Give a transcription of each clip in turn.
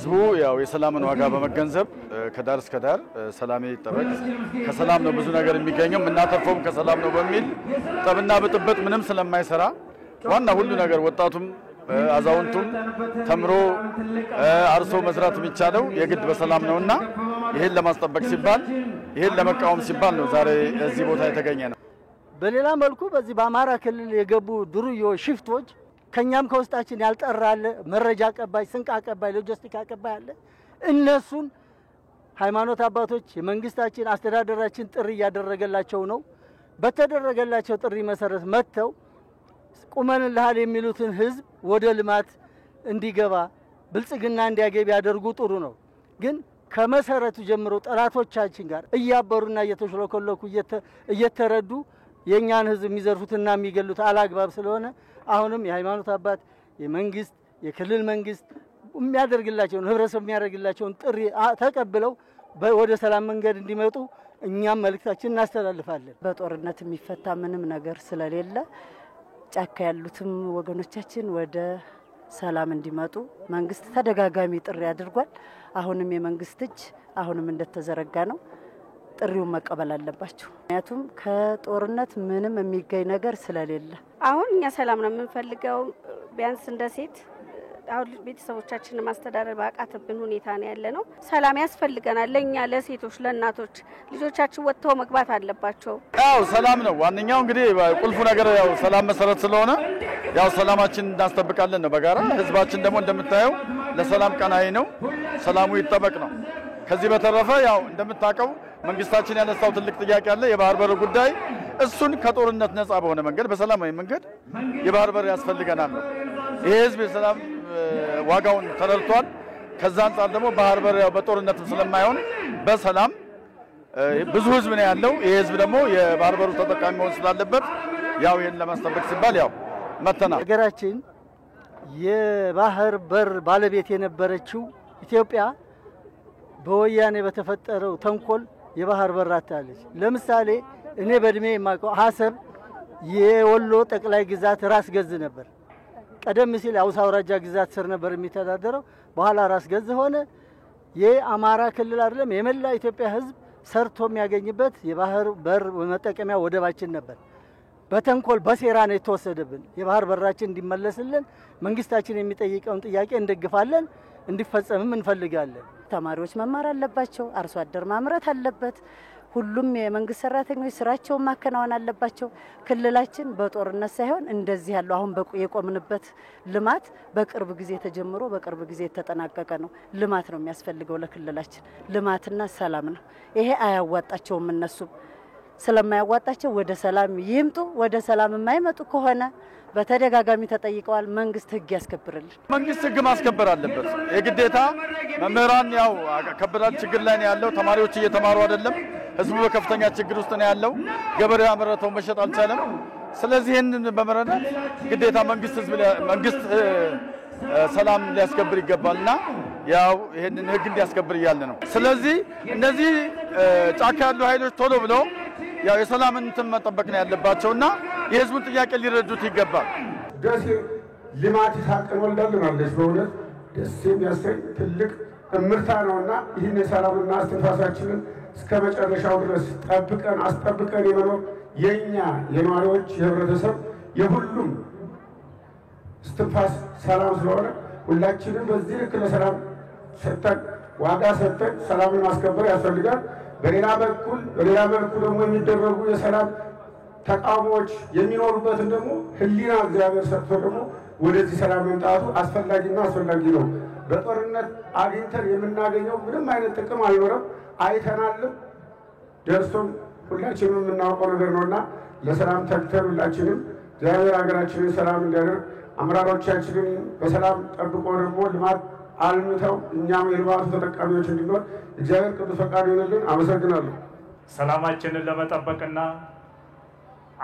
ህዝቡ ያው የሰላምን ዋጋ በመገንዘብ ከዳር እስከ ዳር ሰላም ይጠበቅ ከሰላም ነው ብዙ ነገር የሚገኘው እናተርፈውም ከሰላም ነው በሚል ጠብና ብጥብጥ ምንም ስለማይሰራ ዋና ሁሉ ነገር ወጣቱም አዛውንቱም ተምሮ አርሶ መስራት የሚቻለው የግድ በሰላም ነውና ይሄን ለማስጠበቅ ሲባል ይሄን ለመቃወም ሲባል ነው ዛሬ እዚህ ቦታ የተገኘ ነው። በሌላ መልኩ በዚህ በአማራ ክልል የገቡ ድሩዮ ሽፍቶች ከኛም ከውስጣችን ያልጠራለ መረጃ አቀባይ ስንቅ አቀባይ ሎጂስቲክ አቀባይ አለ እነሱን ሃይማኖት አባቶች የመንግስታችን አስተዳደራችን ጥሪ ያደረገላቸው ነው። በተደረገላቸው ጥሪ መሰረት መተው ቁመንልሃል የሚሉትን ህዝብ ወደ ልማት እንዲገባ ብልጽግና እንዲያገብ ያደርጉ ጥሩ ነው። ግን ከመሰረቱ ጀምሮ ጠላቶቻችን ጋር እያበሩና እየተሽለኮለኩ እየተረዱ የኛን ህዝብ የሚዘርፉትና የሚገሉት አላግባብ ስለሆነ አሁንም የሃይማኖት አባት የመንግስት የክልል መንግስት የሚያደርግላቸውን ህብረተሰብ የሚያደርግላቸውን ጥሪ ተቀብለው ወደ ሰላም መንገድ እንዲመጡ እኛም መልእክታችን እናስተላልፋለን። በጦርነት የሚፈታ ምንም ነገር ስለሌለ ጫካ ያሉትም ወገኖቻችን ወደ ሰላም እንዲመጡ መንግስት ተደጋጋሚ ጥሪ አድርጓል። አሁንም የመንግስት እጅ አሁንም እንደተዘረጋ ነው። ጥሪውን መቀበል አለባቸው። ምክንያቱም ከጦርነት ምንም የሚገኝ ነገር ስለሌለ አሁን እኛ ሰላም ነው የምንፈልገው። ቢያንስ እንደ ሴት አሁን ቤተሰቦቻችንን ማስተዳደር ባቃተብን ሁኔታ ነው ያለነው። ሰላም ያስፈልገናል። ለኛ ለሴቶች ለእናቶች ልጆቻችን ወጥተው መግባት አለባቸው። ያው ሰላም ነው ዋንኛው እንግዲህ ቁልፉ ነገር ያው ሰላም መሰረት ስለሆነ ያው ሰላማችን እናስጠብቃለን ነው በጋራ ህዝባችን ደግሞ እንደምታየው ለሰላም ቀናይ ነው። ሰላሙ ይጠበቅ ነው። ከዚህ በተረፈ ያው እንደምታቀው መንግስታችን ያነሳው ትልቅ ጥያቄ አለ የባህር በር ጉዳይ እሱን ከጦርነት ነፃ በሆነ መንገድ በሰላማዊ መንገድ የባህር በር ያስፈልገናል ነው። ይሄ ህዝብ የሰላም ዋጋውን ተረድቷል። ከዛ አንፃር ደግሞ ባህር በር ያው በጦርነት ስለማይሆን በሰላም ብዙ ህዝብ ነው ያለው። ይሄ ህዝብ ደግሞ የባህር በሩ ተጠቃሚ መሆን ስላለበት ያው ይሄን ለማስጠበቅ ሲባል ያው መተና ሀገራችን የባህር በር ባለቤት የነበረችው ኢትዮጵያ በወያኔ በተፈጠረው ተንኮል የባህር በር አጣለች። ለምሳሌ እኔ በእድሜ የማውቀው ሐሰብ የወሎ ጠቅላይ ግዛት ራስ ገዝ ነበር። ቀደም ሲል አውሳ አውራጃ ግዛት ስር ነበር የሚተዳደረው። በኋላ ራስ ገዝ ሆነ። የአማራ ክልል አይደለም የመላ ኢትዮጵያ ህዝብ ሰርቶ የሚያገኝበት የባህር በር መጠቀሚያ ወደባችን ነበር። በተንኮል በሴራ ነው የተወሰደብን። የባህር በራችን እንዲመለስልን መንግስታችን የሚጠይቀውን ጥያቄ እንደግፋለን፣ እንዲፈጸምም እንፈልጋለን። ተማሪዎች መማር አለባቸው። አርሶ አደር ማምረት አለበት። ሁሉም የመንግስት ሰራተኞች ስራቸውን ማከናወን አለባቸው። ክልላችን በጦርነት ሳይሆን እንደዚህ ያለው አሁን የቆምንበት ልማት በቅርብ ጊዜ ተጀምሮ በቅርብ ጊዜ የተጠናቀቀ ነው። ልማት ነው የሚያስፈልገው ለክልላችን ልማትና ሰላም ነው። ይሄ አያዋጣቸውም። እነሱ ስለማያዋጣቸው ወደ ሰላም ይምጡ። ወደ ሰላም የማይመጡ ከሆነ በተደጋጋሚ ተጠይቀዋል። መንግስት ህግ ያስከብርልን። መንግስት ህግ ማስከበር አለበት የግዴታ። መምህራን ያው ከበዳል ችግር ላይ ነው ያለው። ተማሪዎች እየተማሩ አይደለም። ህዝቡ በከፍተኛ ችግር ውስጥ ነው ያለው። ገበሬው ያመረተው መሸጥ አልቻለም። ስለዚህ ይሄንን በመረዳት ግዴታ መንግስት ሰላም ሊያስከብር ይገባልና ያው ይሄንን ህግ እንዲያስከብር ይያለ ነው። ስለዚህ እነዚህ ጫካ ያሉ ኃይሎች ቶሎ ብለው ያው የሰላምን እንትን መጠበቅ ነው ያለባቸውና የህዝቡን ጥያቄ ሊረዱት ይገባል። ደስ ልማት ይሳቀን ወልዳልናለች። በእውነት ደስ የሚያሰኝ ትልቅ እምርታ ነውና ይህን የሰላምና አስተንፋሳችንን እስከ መጨረሻው ድረስ ጠብቀን አስጠብቀን የመኖር የኛ የነዋሪዎች የህብረተሰብ የሁሉም እስትንፋስ ሰላም ስለሆነ ሁላችንም በዚህ ልክ ለሰላም ሰጥተን ዋጋ ሰጥተን ሰላምን ማስከበር ያስፈልጋል። በሌላ መልኩ ደግሞ የሚደረጉ የሰላም ተቃውሞዎች የሚኖሩበትን ደግሞ ህሊና እግዚአብሔር ሰጥቶ ደግሞ ወደዚህ ሰላም መምጣቱ አስፈላጊና አስፈላጊ ነው። በጦርነት አግኝተን የምናገኘው ምንም አይነት ጥቅም አይኖርም። አይተናልም ደርሶም ሁላችንም የምናውቀው ነገር ነውና ለሰላም ተግተን ሁላችንም እግዚአብሔር ሀገራችንን ሰላም እንዲያደርግ አመራሮቻችንን በሰላም ጠብቆ ደግሞ ልማት አልምተው እኛም የልማቱ ተጠቃሚዎች እንድንሆን እግዚአብሔር ቅዱስ ፈቃዱ ይሁንልን። አመሰግናለሁ። ሰላማችንን ለመጠበቅና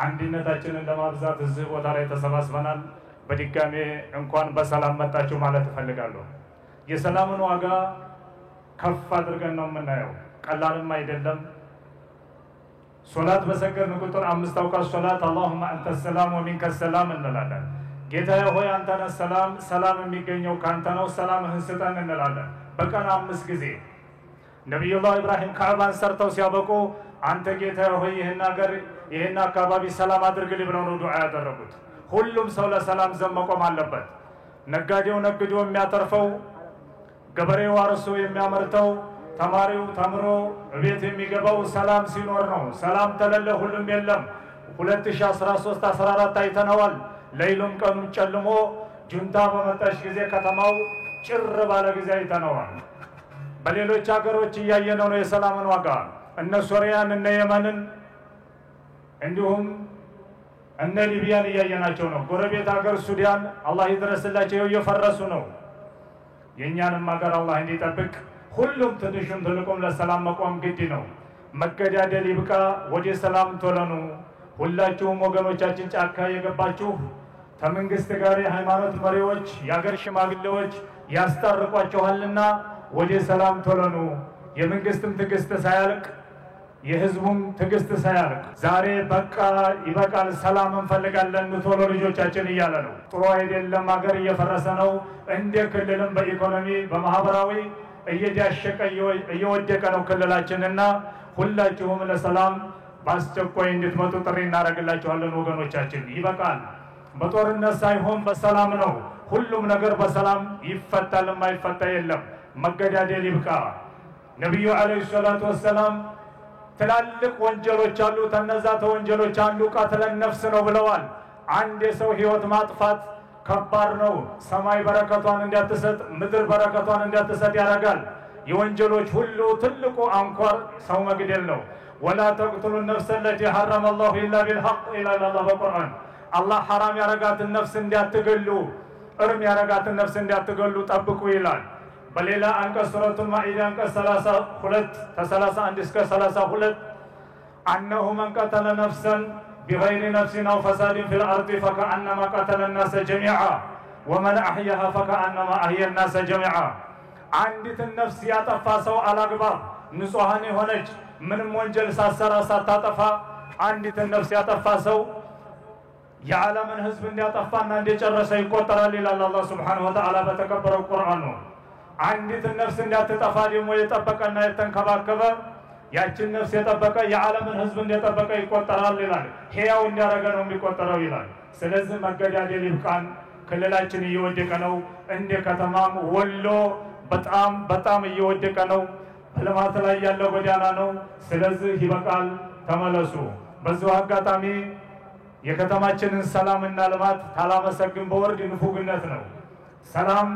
አንድነታችንን ለማብዛት እዚህ ቦታ ላይ ተሰባስበናል። በድጋሜ እንኳን በሰላም መጣችሁ ማለት እፈልጋለሁ። የሰላምን ዋጋ ከፍ አድርገን ነው የምናየው። ቀላልም አይደለም። ሶላት በሰገድን ቁጥር 5 አውቃት ሶላት اللهم انت السلام ومنك السلام እንላለን። ጌታዬ ሆይ አንተ ነህ ሰላም የሚገኘው ካንተ ነው፣ ሰላምህን ስጠን እንላለን። በቀን 5 ጊዜ ነብዩላህ ኢብራሂም ካዕባን ሰርተው ሲያበቁ አንተ ጌታ ሆይ ይሄን አካባቢ ሰላም አድርግልኝ ብለው ነው ዱዓ ያደረጉት። ሁሉም ሰው ለሰላም ዘብ መቆም አለበት። ነጋዴው ነግዶ የሚያተርፈው፣ ገበሬው አርሶ የሚያመርተው፣ ተማሪው ተምሮ ቤት የሚገባው ሰላም ሲኖር ነው። ሰላም ተለለ ሁሉም የለም። 2013 14 አይተነዋል። ሌሊቱም ቀኑም ጨልሞ ጁንታ በመጣች ጊዜ ከተማው ጭር ባለ ጊዜ አይተነዋል። በሌሎች ሀገሮች እያየነው ነው የሰላምን ዋጋ። እነ ሶሪያን እነ የመንን እንዲሁም እነ ሊቢያን እያየናቸው ነው። ጎረቤት ሀገር ሱዳን አላህ ይድረስላቸው እየፈረሱ ነው። የኛንም ሀገር አላህ እንዲጠብቅ ሁሉም ትንሹም ትልቁም ለሰላም መቆም ግድ ነው። መገዳደል ይብቃ፣ ወደ ሰላም ቶለኑ። ሁላችሁም ወገኖቻችን ጫካ የገባችሁ ከመንግስት ጋር የሃይማኖት መሪዎች የሀገር ሽማግሌዎች ያስታርቋችኋልና ወደ ሰላም ቶለኑ። የመንግስትም ትዕግስት ሳያልቅ የህዝቡም ትዕግስት ሳያልቅ ዛሬ በቃ ይበቃል፣ ሰላም እንፈልጋለን ቶሎ ልጆቻችን እያለ ነው። ጥሩ አይደለም፣ ሀገር እየፈረሰ ነው። እንደ ክልልም በኢኮኖሚ በማህበራዊ እየዳሸቀ እየወደቀ ነው ክልላችንና ሁላችሁም ለሰላም በአስቸኳይ እንድትመጡ ጥሪ እናደርግላችኋለን። ወገኖቻችን ይበቃል። በጦርነት ሳይሆን በሰላም ነው ሁሉም ነገር በሰላም ይፈታል። የማይፈታ የለም። መገዳደል ይብቃ። ነብዩ አለይሂ ሰላቱ ወሰላም ትላልቅ ወንጀሎች አሉ። ተነዛ ተወንጀሎች አንዱ ቀትለን ነፍስ ነው ብለዋል። አንድ የሰው ህይወት ማጥፋት ከባድ ነው። ሰማይ በረከቷን እንዲያትሰጥ ምድር በረከቷን እንዲያትሰጥ ያደርጋል። የወንጀሎች ሁሉ ትልቁ አንኳር ሰው መግደል ነው። ወላ ተቅቱሉ ነፍሰ التي حرم الله الا بالحق ይላል አላህ በቁርአን። አላህ ሐራም ያረጋትን ነፍስ እንዲያትገሉ እርም ያረጋትን ነፍስ እንዲያትገሉ ጠብቁ ይላል። በሌላ አንቀጽ ሱረቱል ማኢዳ አንቀጽ 32 ከ31 እስከ 32 أنه من قتل نفسا بغير نفس أو فساد في الأرض فكأنما قتل الناس جميعا ومن أحياها فكأنما أحيا الناس جميعا عندت النفس يطفى سوء الأكبر نصوحاني هونج من منجل ساسرا ساتطفى عندت النفس يطفى سوء يعلم من حزب يطفى أن يجرس يقتل لله الله سبحانه وتعالى بتكبر القرآن عندت النفس يطفى لهم ويطبق أن يتنكبكب ያችን ነፍስ የጠበቀ የዓለምን ህዝብ እንደጠበቀ ይቆጠራል ይላል። ሕያው እንዲያረገ ነው የሚቆጠረው ይላል። ስለዚህ መገዳደል ይብቃን። ክልላችን እየወደቀ ነው። እንደ ከተማም ወሎ በጣም እየወደቀ ነው። በልማት ላይ ያለው ጎዳና ነው። ስለዚህ ይበቃል፣ ተመለሱ። በዚሁ አጋጣሚ የከተማችንን ሰላምና ልማት ታላመሰግን በወርድ ንፉግነት ነው። ሰላም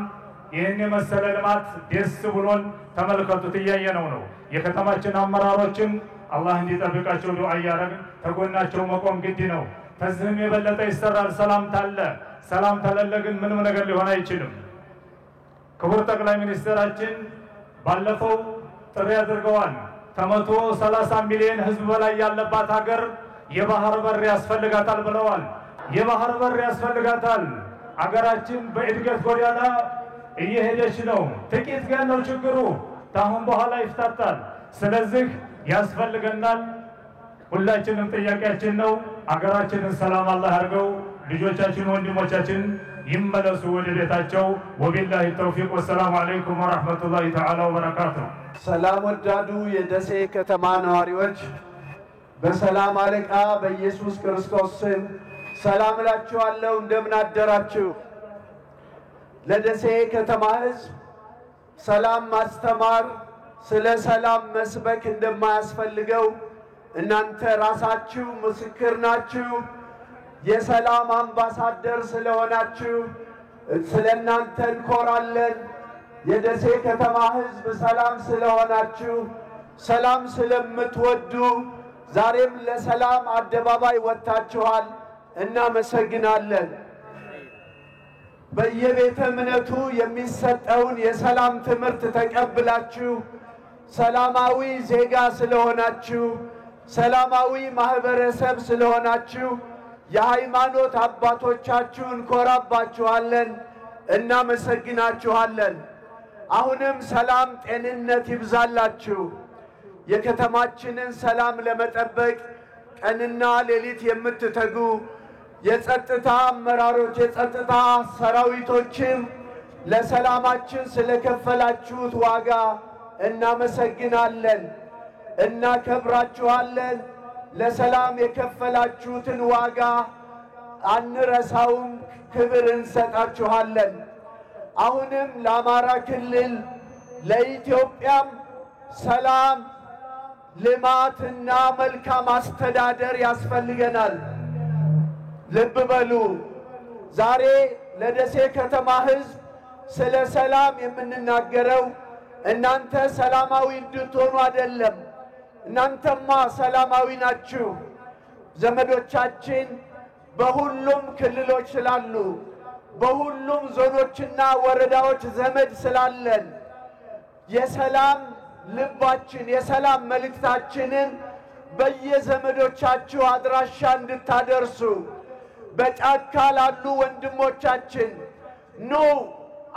ይህን የመሰለ ልማት ደስ ብሎን ተመልከቱት፣ እያየነው ነው። የከተማችን አመራሮችን አላህ እንዲጠብቃቸው ዱዓ እያደረግን ተጎናቸው መቆም ግድ ነው። ከዚህም የበለጠ ይሰራል። ሰላም ታለ ሰላም ተለለ ግን ምንም ነገር ሊሆን አይችልም። ክቡር ጠቅላይ ሚኒስትራችን ባለፈው ጥሪ አድርገዋል። ከ130 ሚሊዮን ህዝብ በላይ ያለባት ሀገር የባህር በር ያስፈልጋታል ብለዋል። የባህር በር ያስፈልጋታል። ሀገራችን በእድገት ጎዳና እየሄደች ነው። ጥቂት ቀን ነው ችግሩ፣ ታሁን በኋላ ይፈታል። ስለዚህ ያስፈልገናል። ሁላችንም ጥያቄያችን ነው። ሀገራችንን ሰላም አላህ ያርገው። ልጆቻችን ወንድሞቻችን ይመለሱ ወደ ቤታቸው። ወቢላሂ ተውፊቅ። ወሰላሙ አለይኩም ወራህመቱላሂ ተዓላ ወበረካቱሁ። ሰላም ወዳዱ የደሴ ከተማ ነዋሪዎች በሰላም አለቃ በኢየሱስ ክርስቶስ ስም ሰላም እላችኋለሁ። እንደምን አደራችሁ? ለደሴ ከተማ ህዝብ ሰላም ማስተማር ስለ ሰላም መስበክ እንደማያስፈልገው እናንተ ራሳችሁ ምስክር ናችሁ። የሰላም አምባሳደር ስለሆናችሁ ስለናንተ እንኮራለን። የደሴ ከተማ ህዝብ ሰላም ስለሆናችሁ ሰላም ስለምትወዱ ዛሬም ለሰላም አደባባይ ወጣችኋል። እናመሰግናለን። በየቤተ እምነቱ የሚሰጠውን የሰላም ትምህርት ተቀብላችሁ ሰላማዊ ዜጋ ስለሆናችሁ ሰላማዊ ማህበረሰብ ስለሆናችሁ የሃይማኖት አባቶቻችሁን እንኮራባችኋለን፣ እናመሰግናችኋለን። አሁንም ሰላም ጤንነት ይብዛላችሁ። የከተማችንን ሰላም ለመጠበቅ ቀንና ሌሊት የምትተጉ የጸጥታ አመራሮች የጸጥታ ሰራዊቶችም ለሰላማችን ስለከፈላችሁት ዋጋ እናመሰግናለን፣ እናከብራችኋለን። ለሰላም የከፈላችሁትን ዋጋ አንረሳውም፣ ክብር እንሰጣችኋለን። አሁንም ለአማራ ክልል ለኢትዮጵያም ሰላም፣ ልማትና መልካም አስተዳደር ያስፈልገናል። ልብ በሉ፣ ዛሬ ለደሴ ከተማ ሕዝብ ስለ ሰላም የምንናገረው እናንተ ሰላማዊ እንድትሆኑ አይደለም። እናንተማ ሰላማዊ ናችሁ። ዘመዶቻችን በሁሉም ክልሎች ስላሉ፣ በሁሉም ዞኖችና ወረዳዎች ዘመድ ስላለን የሰላም ልባችን የሰላም መልእክታችንን በየዘመዶቻችሁ አድራሻ እንድታደርሱ፣ በጫካ ላሉ ወንድሞቻችን ኑ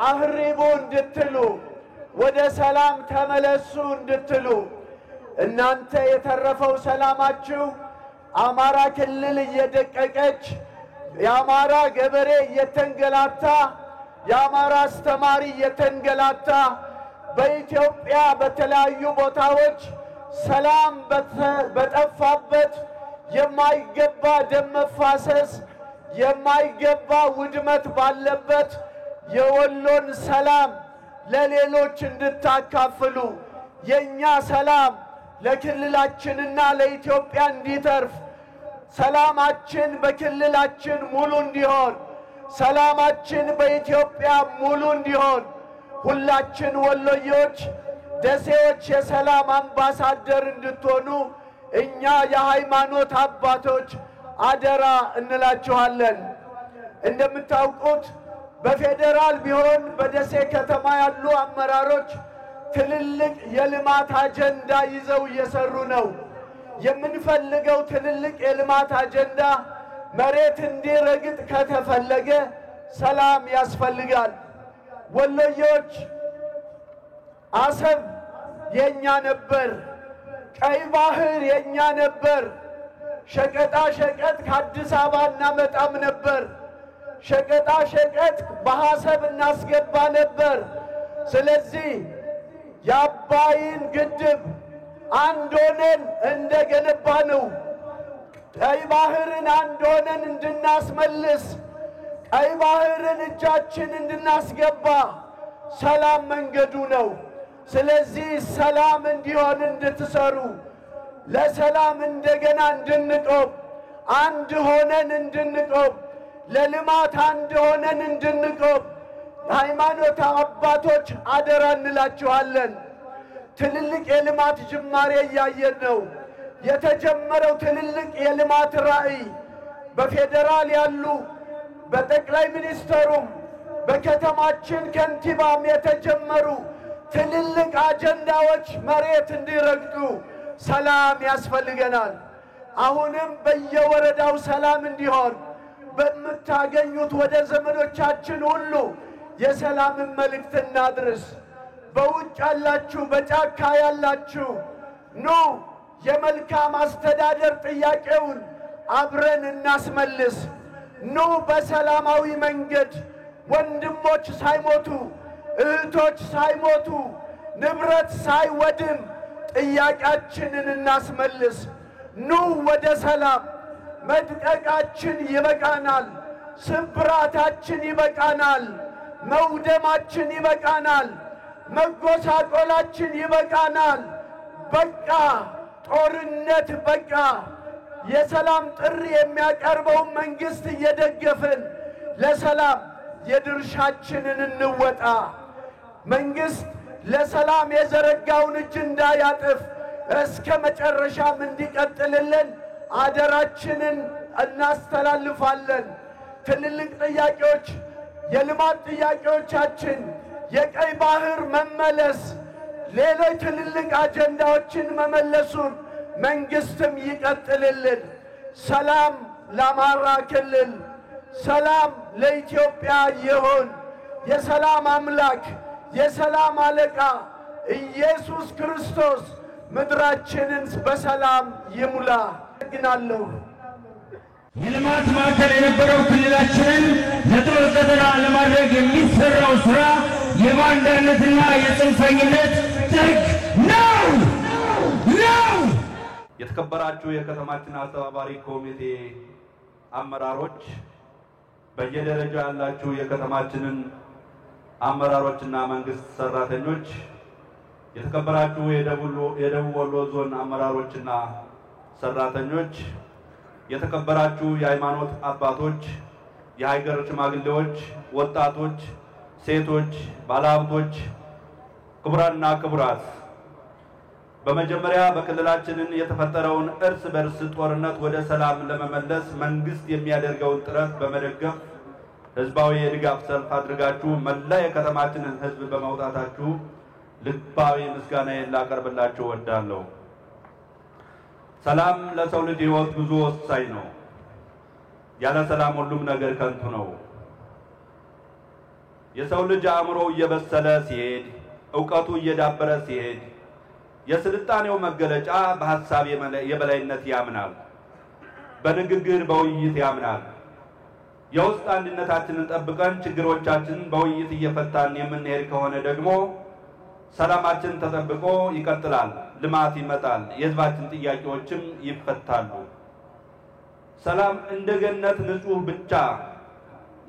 አህሪቡ እንድትሉ፣ ወደ ሰላም ተመለሱ እንድትሉ፣ እናንተ የተረፈው ሰላማችሁ አማራ ክልል እየደቀቀች የአማራ ገበሬ እየተንገላታ፣ የአማራ አስተማሪ እየተንገላታ፣ በኢትዮጵያ በተለያዩ ቦታዎች ሰላም በጠፋበት የማይገባ ደም መፋሰስ የማይገባ ውድመት ባለበት የወሎን ሰላም ለሌሎች እንድታካፍሉ፣ የኛ ሰላም ለክልላችንና ለኢትዮጵያ እንዲተርፍ፣ ሰላማችን በክልላችን ሙሉ እንዲሆን፣ ሰላማችን በኢትዮጵያ ሙሉ እንዲሆን ሁላችን ወሎዮች ደሴዎች የሰላም አምባሳደር እንድትሆኑ እኛ የሃይማኖት አባቶች አደራ እንላችኋለን። እንደምታውቁት በፌዴራል ቢሆን በደሴ ከተማ ያሉ አመራሮች ትልልቅ የልማት አጀንዳ ይዘው እየሰሩ ነው። የምንፈልገው ትልልቅ የልማት አጀንዳ መሬት እንዲረግጥ ከተፈለገ ሰላም ያስፈልጋል። ወሎዮች አሰብ የኛ ነበር፣ ቀይ ባህር የኛ ነበር። ሸቀጣ ሸቀጥ ከአዲስ አበባ እናመጣም ነበር። ሸቀጣ ሸቀጥ በሐሰብ እናስገባ ነበር። ስለዚህ የአባይን ግድብ አንድ ሆነን እንደገነባ ነው። ቀይ ባህርን አንድ ሆነን እንድናስመልስ፣ ቀይ ባህርን እጃችን እንድናስገባ ሰላም መንገዱ ነው። ስለዚህ ሰላም እንዲሆን እንድትሰሩ፣ ለሰላም እንደገና እንድንቆም፣ አንድ ሆነን እንድንቆም፣ ለልማት አንድ ሆነን እንድንቆም ሃይማኖት አባቶች አደራ እንላችኋለን። ትልልቅ የልማት ጅማሬ እያየን ነው። የተጀመረው ትልልቅ የልማት ራዕይ በፌዴራል ያሉ በጠቅላይ ሚኒስትሩም በከተማችን ከንቲባም የተጀመሩ ትልልቅ አጀንዳዎች መሬት እንዲረግጡ ሰላም ያስፈልገናል። አሁንም በየወረዳው ሰላም እንዲሆን በምታገኙት ወደ ዘመዶቻችን ሁሉ የሰላምን መልእክት እናድርስ። በውጭ ያላችሁ፣ በጫካ ያላችሁ ኑ የመልካም አስተዳደር ጥያቄውን አብረን እናስመልስ። ኑ በሰላማዊ መንገድ ወንድሞች ሳይሞቱ፣ እህቶች ሳይሞቱ፣ ንብረት ሳይወድም ጥያቄያችንን እናስመልስ። ኑ ወደ ሰላም። መድቀቃችን ይበቃናል። ስብራታችን ይበቃናል። መውደማችን ይበቃናል። መጎሳቆላችን ይበቃናል። በቃ ጦርነት በቃ። የሰላም ጥሪ የሚያቀርበውን መንግስት እየደገፍን ለሰላም የድርሻችንን እንወጣ። መንግስት ለሰላም የዘረጋውን እጅ እንዳያጥፍ እስከ መጨረሻም እንዲቀጥልልን አደራችንን እናስተላልፋለን። ትልልቅ ጥያቄዎች፣ የልማት ጥያቄዎቻችን፣ የቀይ ባህር መመለስ፣ ሌሎች ትልልቅ አጀንዳዎችን መመለሱን መንግስትም ይቀጥልልን። ሰላም ለአማራ ክልል፣ ሰላም ለኢትዮጵያ ይሁን። የሰላም አምላክ የሰላም አለቃ ኢየሱስ ክርስቶስ ምድራችንን በሰላም ይሙላ። አመሰግናለሁ። የልማት ማዕከል የነበረው ክልላችንን ለጦር ቀጠና ለማድረግ የሚሰራው ስራ የባንዳነትና የጽንፈኝነት ጥግ ነው። የተከበራችሁ የከተማችን አስተባባሪ ኮሚቴ አመራሮች፣ በየደረጃ ያላችሁ የከተማችንን አመራሮችና መንግስት ሰራተኞች፣ የተከበራችሁ የደቡብ ወሎ ዞን አመራሮችና ሰራተኞች፣ የተከበራችሁ የሃይማኖት አባቶች፣ የሀገር ሽማግሌዎች፣ ወጣቶች፣ ሴቶች፣ ባለሀብቶች፣ ክቡራንና ክቡራት፣ በመጀመሪያ በክልላችን የተፈጠረውን እርስ በርስ ጦርነት ወደ ሰላም ለመመለስ መንግስት የሚያደርገውን ጥረት በመደገፍ ህዝባዊ የድጋፍ ሰልፍ አድርጋችሁ መላ የከተማችንን ህዝብ በመውጣታችሁ ልባዊ ምስጋናዬን ላቀርብላችሁ እወዳለሁ። ሰላም ለሰው ልጅ ህይወት ጉዞ ወሳኝ ነው። ያለ ሰላም ሁሉም ነገር ከንቱ ነው። የሰው ልጅ አእምሮ እየበሰለ ሲሄድ፣ ዕውቀቱ እየዳበረ ሲሄድ፣ የስልጣኔው መገለጫ በሐሳብ የበላይነት ያምናል፣ በንግግር በውይይት ያምናል። የውስጥ አንድነታችንን ጠብቀን ችግሮቻችንን በውይይት እየፈታን የምንሄድ ከሆነ ደግሞ ሰላማችን ተጠብቆ ይቀጥላል፣ ልማት ይመጣል፣ የህዝባችን ጥያቄዎችም ይፈታሉ። ሰላም እንደ ገነት ንጹህ ብቻ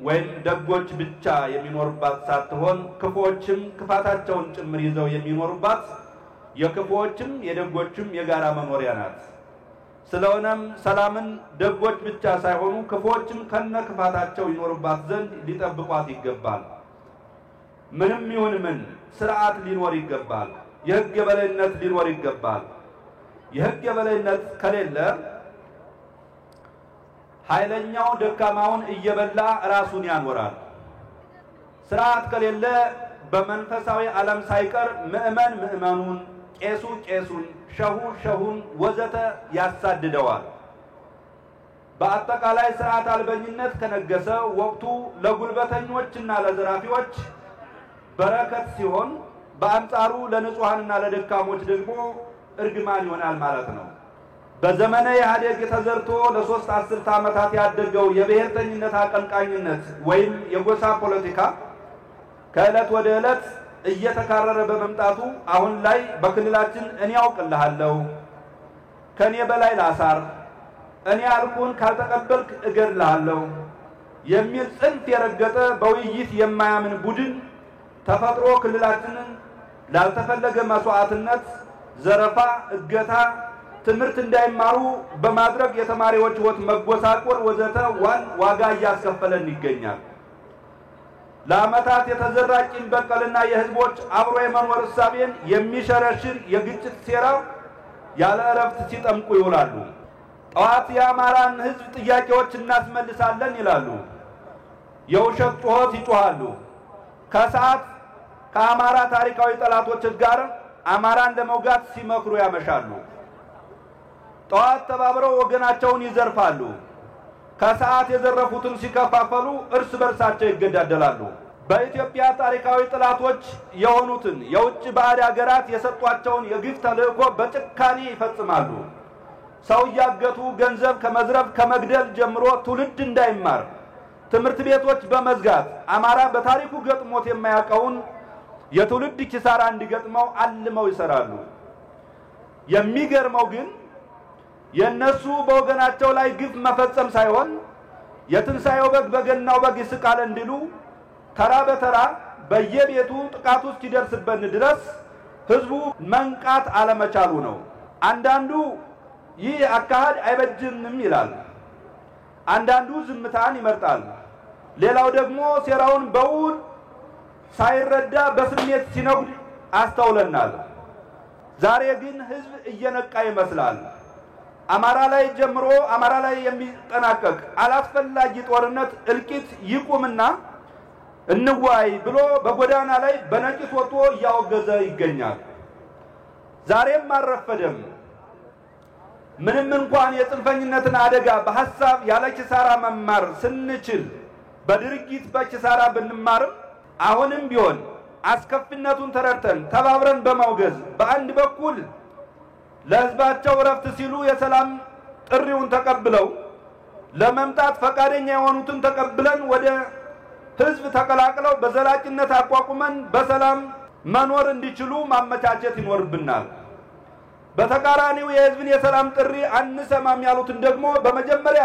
ወይም ደጎች ብቻ የሚኖርባት ሳትሆን ክፉዎችም ክፋታቸውን ጭምር ይዘው የሚኖሩባት የክፉዎችም የደጎችም የጋራ መኖሪያ ናት። ስለሆነም ሰላምን ደጎች ብቻ ሳይሆኑ ክፉዎችም ከነ ክፋታቸው ይኖሩባት ዘንድ ሊጠብቋት ይገባል። ምንም ይሁን ምን ስርዓት ሊኖር ይገባል። የህግ የበላይነት ሊኖር ይገባል። የህግ የበላይነት ከሌለ ኃይለኛው ደካማውን እየበላ ራሱን ያኖራል። ስርዓት ከሌለ በመንፈሳዊ ዓለም ሳይቀር ምእመን ምእመኑን፣ ቄሱ ቄሱን፣ ሸሁ ሸሁን ወዘተ ያሳድደዋል። በአጠቃላይ ስርዓት አልበኝነት ከነገሰ ወቅቱ ለጉልበተኞችና ለዘራፊዎች በረከት ሲሆን፣ በአንጻሩ ለንጹሃንና ለደካሞች ደግሞ እርግማን ይሆናል ማለት ነው። በዘመነ ኢህአዴግ ተዘርቶ ለ3 አስርተ ዓመታት ያደገው የብሔርተኝነት አቀንቃኝነት ወይም የጎሳ ፖለቲካ ከዕለት ወደ ዕለት እየተካረረ በመምጣቱ አሁን ላይ በክልላችን እኔ ያውቅልሃለሁ፣ ከኔ በላይ ላሳር፣ እኔ ያልኩን ካልተቀበልክ እገድልሃለሁ የሚል ጽንፍ የረገጠ በውይይት የማያምን ቡድን ተፈጥሮ ክልላችንን ላልተፈለገ መስዋዕትነት፣ ዘረፋ፣ እገታ፣ ትምህርት እንዳይማሩ በማድረግ የተማሪዎች ሕይወት መጎሳቆል ወዘተ ዋጋ እያስከፈለን ይገኛል። ለዓመታት የተዘራ ቂም በቀልና የህዝቦች አብሮ የመኖር እሳቤን የሚሸረሽር የግጭት ሴራ ያለ እረፍት ሲጠምቁ ይውላሉ። ጠዋት የአማራን ህዝብ ጥያቄዎች እናስመልሳለን ይላሉ፣ የውሸት ጩኸት ይጮሃሉ። ከሰዓት ከአማራ ታሪካዊ ጠላቶች ጋር አማራን ለመውጋት ሲመክሩ ያመሻሉ። ጠዋት ተባብረው ወገናቸውን ይዘርፋሉ። ከሰዓት የዘረፉትን ሲከፋፈሉ እርስ በርሳቸው ይገዳደላሉ። በኢትዮጵያ ታሪካዊ ጠላቶች የሆኑትን የውጭ ባዕድ ሀገራት የሰጧቸውን የግፍ ተልእኮ በጭካኔ ይፈጽማሉ። ሰው እያገቱ ገንዘብ ከመዝረፍ ከመግደል ጀምሮ ትውልድ እንዳይማር ትምህርት ቤቶች በመዝጋት አማራ በታሪኩ ገጥሞት የማያውቀውን የትውልድ ኪሳራ እንዲገጥመው አልመው ይሰራሉ። የሚገርመው ግን የነሱ በወገናቸው ላይ ግፍ መፈጸም ሳይሆን የትንሳኤው በግ በገናው በግ ይስቃል እንዲሉ ተራ በተራ በየቤቱ ጥቃቱ እስኪደርስበት ድረስ ህዝቡ መንቃት አለመቻሉ ነው። አንዳንዱ ይህ አካሄድ አይበጅንም ይላል፣ አንዳንዱ ዝምታን ይመርጣል፣ ሌላው ደግሞ ሴራውን በውል ሳይረዳ በስሜት ሲነጉድ አስተውለናል። ዛሬ ግን ህዝብ እየነቃ ይመስላል። አማራ ላይ ጀምሮ አማራ ላይ የሚጠናቀቅ አላስፈላጊ ጦርነት እልቂት ይቁምና እንዋይ ብሎ በጎዳና ላይ በነቂስ ወጥቶ እያወገዘ ይገኛል። ዛሬም አልረፈደም። ምንም እንኳን የጽንፈኝነትን አደጋ በሐሳብ ያለ ኪሳራ መማር ስንችል በድርጊት በኪሳራ ብንማርም አሁንም ቢሆን አስከፊነቱን ተረድተን ተባብረን በማውገዝ በአንድ በኩል ለህዝባቸው ረፍት ሲሉ የሰላም ጥሪውን ተቀብለው ለመምጣት ፈቃደኛ የሆኑትን ተቀብለን ወደ ህዝብ ተቀላቅለው በዘላቂነት አቋቁመን በሰላም መኖር እንዲችሉ ማመቻቸት ይኖርብናል። በተቃራኒው የህዝብን የሰላም ጥሪ አንሰማም ያሉትን ደግሞ በመጀመሪያ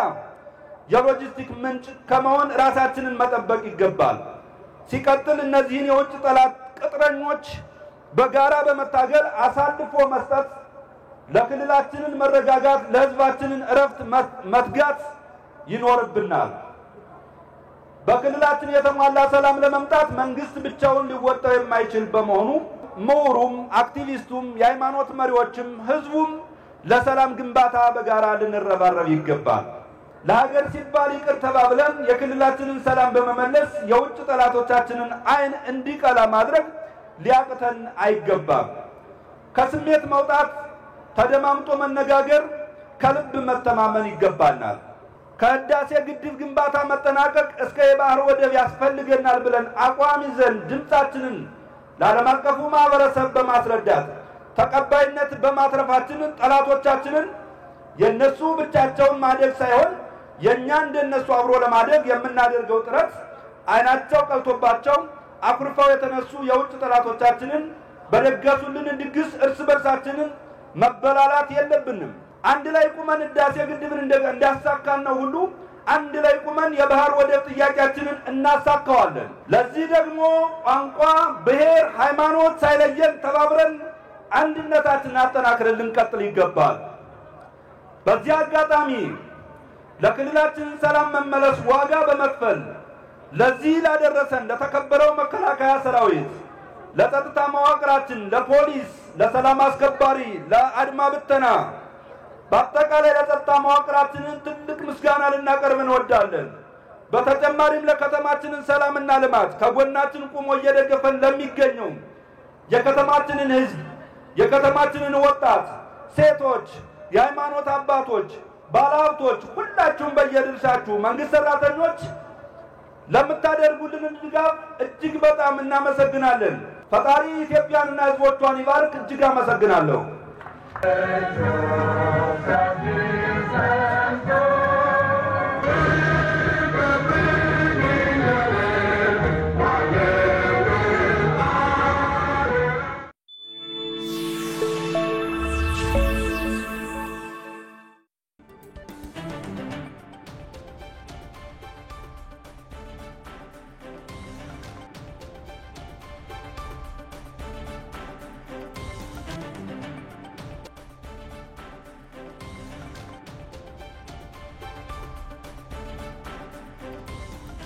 የሎጂስቲክ ምንጭ ከመሆን ራሳችንን መጠበቅ ይገባል። ሲቀጥል እነዚህን የውጭ ጠላት ቅጥረኞች በጋራ በመታገል አሳልፎ መስጠት ለክልላችንን መረጋጋት ለህዝባችንን እረፍት መትጋት ይኖርብናል። በክልላችን የተሟላ ሰላም ለመምጣት መንግስት ብቻውን ሊወጣው የማይችል በመሆኑ ምሁሩም አክቲቪስቱም የሃይማኖት መሪዎችም ህዝቡም ለሰላም ግንባታ በጋራ ልንረባረብ ይገባል። ለሀገር ሲባል ይቅር ተባብለን የክልላችንን ሰላም በመመለስ የውጭ ጠላቶቻችንን አይን እንዲቀላ ማድረግ ሊያቅተን አይገባም። ከስሜት መውጣት ተደማምጦ መነጋገር ከልብ መተማመን ይገባናል። ከህዳሴ ግድብ ግንባታ መጠናቀቅ እስከ የባህር ወደብ ያስፈልገናል ብለን አቋም ይዘን ድምጻችንን ለዓለም አቀፉ ማህበረሰብ በማስረዳት ተቀባይነት በማትረፋችን ጠላቶቻችንን የነሱ ብቻቸውን ማደግ ሳይሆን የኛ እንደነሱ አብሮ ለማደግ የምናደርገው ጥረት አይናቸው ቀልቶባቸው አኩርፈው የተነሱ የውጭ ጠላቶቻችንን በደገሱልን ድግስ እርስ በርሳችንን መበላላት የለብንም። አንድ ላይ ቁመን ህዳሴ ግድብን እንዳሳካነው ሁሉ አንድ ላይ ቁመን የባህር ወደብ ጥያቄያችንን እናሳካዋለን። ለዚህ ደግሞ ቋንቋ፣ ብሔር፣ ሃይማኖት ሳይለየን ተባብረን አንድነታችንን አጠናክረን ልንቀጥል ይገባል። በዚህ አጋጣሚ ለክልላችን ሰላም መመለስ ዋጋ በመክፈል ለዚህ ላደረሰን ለተከበረው መከላከያ ሰራዊት፣ ለጸጥታ መዋቅራችን፣ ለፖሊስ፣ ለሰላም አስከባሪ፣ ለአድማ ብተና በአጠቃላይ ለጸጥታ መዋቅራችንን ትልቅ ምስጋና ልናቀርብ እንወዳለን። በተጨማሪም ለከተማችንን ሰላምና ልማት ከጎናችን ቆሞ እየደገፈን ለሚገኘው የከተማችንን ህዝብ፣ የከተማችንን ወጣት፣ ሴቶች፣ የሃይማኖት አባቶች፣ ባለሀብቶች ሁላችሁም በየድርሻችሁ መንግስት ሰራተኞች ለምታደርጉልን ድጋፍ እጅግ በጣም እናመሰግናለን። ፈጣሪ ኢትዮጵያንና ህዝቦቿን ይባርክ። እጅግ አመሰግናለሁ።